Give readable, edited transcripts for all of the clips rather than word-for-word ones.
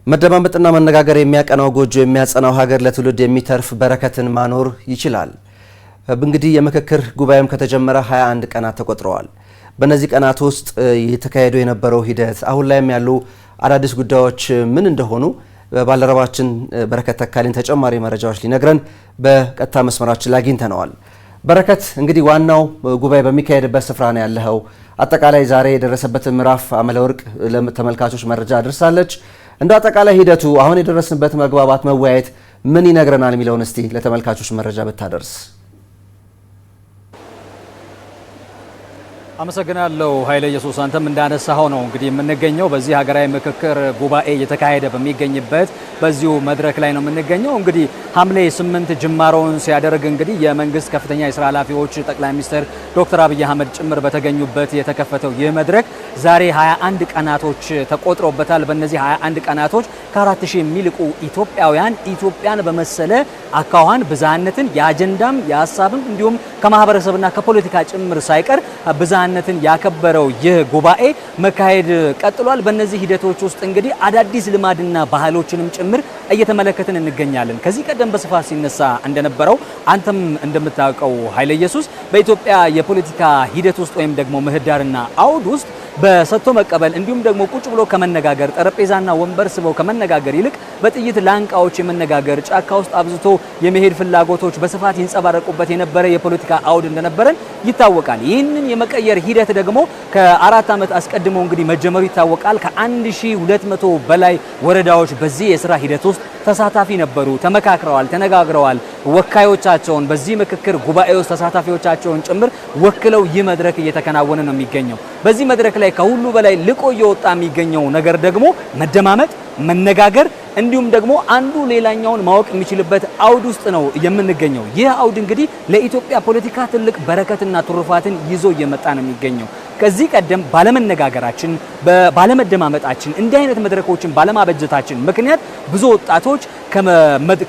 መደማመጥና መነጋገር የሚያቀናው ጎጆ የሚያጸናው ሀገር ለትውልድ የሚተርፍ በረከትን ማኖር ይችላል። እንግዲህ የምክክር ጉባኤም ከተጀመረ 21 ቀናት ተቆጥረዋል። በእነዚህ ቀናት ውስጥ የተካሄዱ የነበረው ሂደት አሁን ላይም ያሉ አዳዲስ ጉዳዮች ምን እንደሆኑ ባልደረባችን በረከት ተካልኝ ተጨማሪ መረጃዎች ሊነግረን በቀጥታ መስመራችን ላይ አግኝተነዋል። በረከት እንግዲህ ዋናው ጉባኤ በሚካሄድበት ስፍራ ነው ያለኸው። አጠቃላይ ዛሬ የደረሰበትን ምዕራፍ አመለወርቅ ለተመልካቾች መረጃ አድርሳለች። እንደ አጠቃላይ ሂደቱ አሁን የደረስንበት መግባባት መወያየት ምን ይነግረናል የሚለውን እስቲ ለተመልካቾች መረጃ ብታደርስ። አመሰግናለሁ ኃይለ ኢየሱስ። አንተም እንዳነሳኸው ነው እንግዲህ የምንገኘው በዚህ ሀገራዊ ምክክር ጉባኤ እየተካሄደ በሚገኝበት በዚሁ መድረክ ላይ ነው የምንገኘው። እንግዲህ ሐምሌ 8 ጅማሮውን ሲያደርግ እንግዲህ የመንግስት ከፍተኛ የሥራ ኃላፊዎች ጠቅላይ ሚኒስትር ዶክተር አብይ አህመድ ጭምር በተገኙበት የተከፈተው ይህ መድረክ ዛሬ 21 ቀናቶች ተቆጥሮበታል። በእነዚህ 21 ቀናቶች ከ4000 የሚልቁ ኢትዮጵያውያን ኢትዮጵያን በመሰለ አካዋን ብዝሃነትን የአጀንዳም የሀሳብም እንዲሁም ከማህበረሰብና ከፖለቲካ ጭምር ሳይቀር ብዝሃነትን ያከበረው ይህ ጉባኤ መካሄድ ቀጥሏል። በእነዚህ ሂደቶች ውስጥ እንግዲህ አዳዲስ ልማድና ባህሎችንም ጭምር እየተመለከትን እንገኛለን። ከዚህ ቀደም በስፋት ሲነሳ እንደነበረው አንተም እንደምታውቀው ኃይለ ኢየሱስ በኢትዮጵያ የፖለቲካ ሂደት ውስጥ ወይም ደግሞ ምህዳርና አውድ ውስጥ በሰጥቶ መቀበል እንዲሁም ደግሞ ቁጭ ብሎ ከመነጋገር ጠረጴዛና ወንበር ስበው ከመነጋገር ይልቅ በጥይት ላንቃዎች የመነጋገር ጫካ ውስጥ አብዝቶ የመሄድ ፍላጎቶች በስፋት ይንጸባረቁበት የነበረ የፖለቲካ አውድ እንደነበረን ይታወቃል። ይህንን የመቀየር ሂደት ደግሞ ከ4 ዓመት አስቀድሞ እንግዲህ መጀመሩ ይታወቃል። ከ1200 በላይ ወረዳዎች በዚህ የሥራ ሂደት ውስጥ ተሳታፊ ነበሩ፣ ተመካክረዋል፣ ተነጋግረዋል። ወካዮቻቸውን በዚህ ምክክር ጉባኤ ውስጥ ተሳታፊዎቻቸውን ጭምር ወክለው ይህ መድረክ እየተከናወነ ነው የሚገኘው። በዚህ መድረክ ላይ ከሁሉ በላይ ልቆ እየወጣ የሚገኘው ነገር ደግሞ መደማመጥ፣ መነጋገር እንዲሁም ደግሞ አንዱ ሌላኛውን ማወቅ የሚችልበት አውድ ውስጥ ነው የምንገኘው። ይህ አውድ እንግዲህ ለኢትዮጵያ ፖለቲካ ትልቅ በረከትና ትሩፋትን ይዞ እየመጣ ነው የሚገኘው። ከዚህ ቀደም ባለመነጋገራችን ባለመደማመጣችን እንዲህ አይነት መድረኮችን ባለማበጀታችን ምክንያት ብዙ ወጣቶች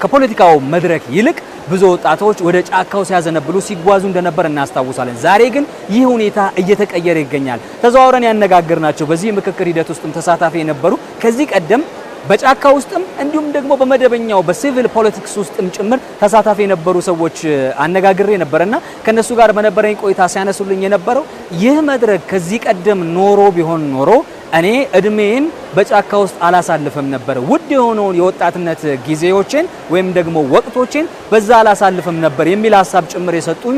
ከፖለቲካው መድረክ ይልቅ ብዙ ወጣቶች ወደ ጫካው ሲያዘነብሉ ሲጓዙ እንደነበር እናስታውሳለን። ዛሬ ግን ይህ ሁኔታ እየተቀየረ ይገኛል። ተዘዋውረን ያነጋገርናቸው በዚህ ምክክር ሂደት ውስጥም ተሳታፊ የነበሩ ከዚህ ቀደም በጫካ ውስጥም እንዲሁም ደግሞ በመደበኛው በሲቪል ፖለቲክስ ውስጥም ጭምር ተሳታፊ የነበሩ ሰዎች አነጋግሬ ነበርና ከነሱ ጋር በነበረኝ ቆይታ ሲያነሱልኝ የነበረው ይህ መድረክ ከዚህ ቀደም ኖሮ ቢሆን ኖሮ እኔ እድሜን በጫካ ውስጥ አላሳልፈም ነበር፣ ውድ የሆነውን የወጣትነት ጊዜዎችን ወይም ደግሞ ወቅቶችን በዛ አላሳልፈም ነበር የሚል ሀሳብ ጭምር የሰጡኝ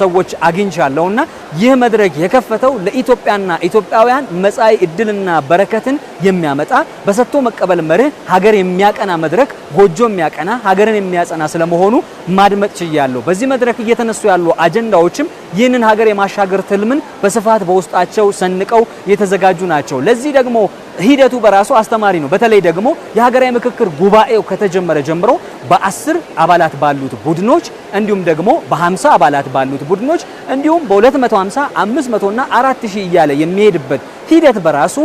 ሰዎች አግኝቻለሁና ይህ መድረክ የከፈተው ለኢትዮጵያና ኢትዮጵያውያን መጻኢ እድልና በረከትን የሚያመጣ በሰጥቶ መቀበል መርህ ሀገር የሚያቀና መድረክ ጎጆ የሚያቀና ሀገርን የሚያጸና ስለመሆኑ ማድመጥ ችያለሁ። በዚህ መድረክ እየተነሱ ያሉ አጀንዳዎችም ይህንን ሀገር የማሻገር ትልምን በስፋት በውስጣቸው ሰንቀው የተዘጋጁ ናቸው። ለዚህ ደግሞ ሂደቱ በራሱ አስተማሪ ነው። በተለይ ደግሞ የሀገራዊ ምክክር ጉባኤው ከተጀመረ ጀምሮ በ10 አባላት ባሉት ቡድኖች እንዲሁም ደግሞ በ50 አባላት ባሉት ቡድኖች እንዲሁም በ250፣ 500 እና 4000 እያለ የሚሄድበት ሂደት በራሱ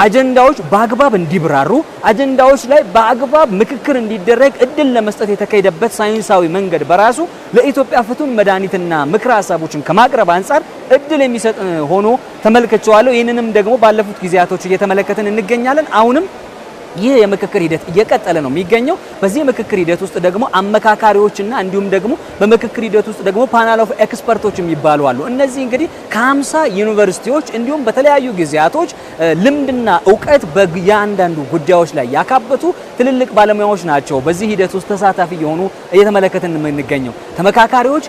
አጀንዳዎች በአግባብ እንዲብራሩ አጀንዳዎች ላይ በአግባብ ምክክር እንዲደረግ እድል ለመስጠት የተካሄደበት ሳይንሳዊ መንገድ በራሱ ለኢትዮጵያ ፍቱን መድኃኒትና ምክረ ሀሳቦችን ከማቅረብ አንጻር እድል የሚሰጥ ሆኖ ተመልክቼዋለሁ። ይህንንም ደግሞ ባለፉት ጊዜያቶች እየተመለከትን እንገኛለን። አሁንም ይህ የምክክር ሂደት እየቀጠለ ነው የሚገኘው። በዚህ የምክክር ሂደት ውስጥ ደግሞ አመካካሪዎችና እንዲሁም ደግሞ በምክክር ሂደት ውስጥ ደግሞ ፓናል ኦፍ ኤክስፐርቶች የሚባሉ አሉ። እነዚህ እንግዲህ ከ50 ዩኒቨርሲቲዎች እንዲሁም በተለያዩ ጊዜያቶች ልምድና እውቀት በእያንዳንዱ ጉዳዮች ላይ ያካበቱ ትልልቅ ባለሙያዎች ናቸው በዚህ ሂደት ውስጥ ተሳታፊ የሆኑ እየተመለከትን የምንገኘው። ተመካካሪዎች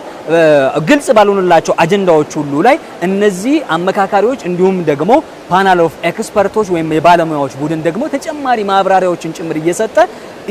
ግልጽ ባልሆኑላቸው አጀንዳዎች ሁሉ ላይ እነዚህ አመካካሪዎች እንዲሁም ደግሞ ፓናል ኦፍ ኤክስፐርቶች ወይም የባለሙያዎች ቡድን ደግሞ ተጨማሪ ማብራሪያዎችን ጭምር እየሰጠ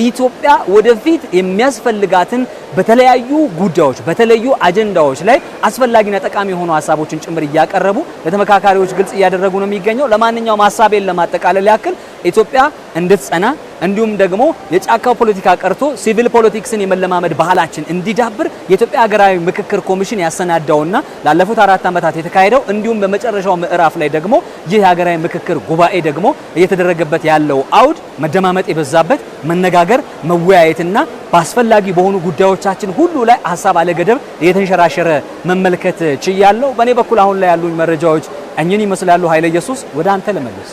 ኢትዮጵያ ወደፊት የሚያስፈልጋትን በተለያዩ ጉዳዮች በተለያዩ አጀንዳዎች ላይ አስፈላጊና ጠቃሚ የሆኑ ሀሳቦችን ጭምር እያቀረቡ ለተመካካሪዎች ግልጽ እያደረጉ ነው የሚገኘው። ለማንኛውም ሀሳቤን ለማጠቃለል ያክል ኢትዮጵያ እንድትጸና እንዲሁም ደግሞ የጫካው ፖለቲካ ቀርቶ ሲቪል ፖለቲክስን የመለማመድ ባህላችን እንዲዳብር የኢትዮጵያ ሀገራዊ ምክክር ኮሚሽን ያሰናዳውና ላለፉት 4 ዓመታት የተካሄደው እንዲሁም በመጨረሻው ምዕራፍ ላይ ደግሞ ይህ ሀገራዊ ምክክር ጉባኤ ደግሞ እየተደረገበት ያለው አውድ መደማመጥ የበዛበት መነጋገር፣ መወያየትና በአስፈላጊ በሆኑ ጉዳዮቻችን ሁሉ ላይ ሀሳብ አለገደብ እየተንሸራሸረ መመልከት ችያለሁ። በእኔ በኩል አሁን ላይ ያሉኝ መረጃዎች እኚህን ይመስላሉ። ኃይለ ኢየሱስ ወደ አንተ ልመልስ።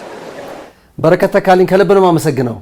በረከት ተካልኝ ከልብ ነው የማመሰግነው።